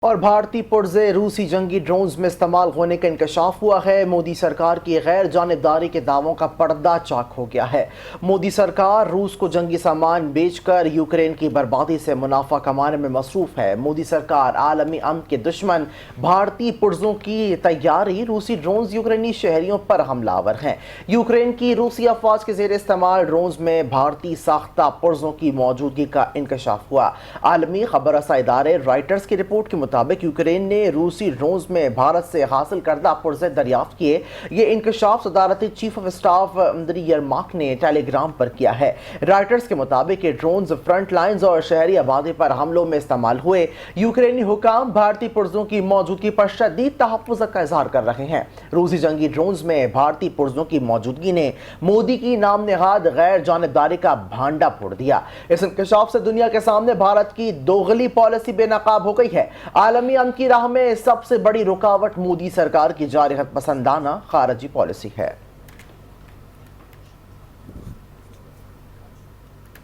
اور بھارتی پرزے روسی جنگی ڈرونز میں استعمال ہونے کا انکشاف ہوا ہے۔ مودی سرکار کی غیر جانبداری کے دعووں کا پردہ چاک ہو گیا ہے۔ مودی سرکار روس کو جنگی سامان بیچ کر یوکرین کی بربادی سے منافع کمانے میں مصروف ہے۔ مودی سرکار عالمی امن کے دشمن بھارتی پرزوں کی تیاری روسی ڈرونز یوکرینی شہریوں پر حملہ آور ہیں۔ یوکرین کی روسی افواج کے زیر استعمال ڈرونز میں بھارتی ساختہ پرزوں کی موجودگی کا انکشاف ہوا۔ عالمی خبر رساں ادارے رائٹرز کی رپورٹ کے مطابق یوکرین نے روسی ڈرونز میں بھارت سے حاصل کردہ پرزے دریافت کیے۔ یہ انکشاف صدارتی چیف آف اسٹاف اندری یرماک نے ٹیلی گرام پر کیا ہے۔ رائٹرز کے مطابق یہ ڈرونز فرنٹ لائنز اور شہری آبادی پر حملوں میں استعمال ہوئے۔ یوکرینی حکام بھارتی پرزوں کی موجودگی پر شدید تحفظ کا اظہار کر رہے ہیں۔ روسی جنگی ڈرونز میں بھارتی پرزوں کی موجودگی نے مودی کی نام نہاد غیر جانبداری کا بھانڈا پھوڑ دیا۔ اس انکشاف سے دنیا کے سامنے بھارت کی دوغلی پالیسی بے نقاب ہو گئی ہے۔ عالمی امن کی راہ میں سب سے بڑی رکاوٹ مودی سرکار کی جارحیت پسندانہ خارجی پالیسی ہے۔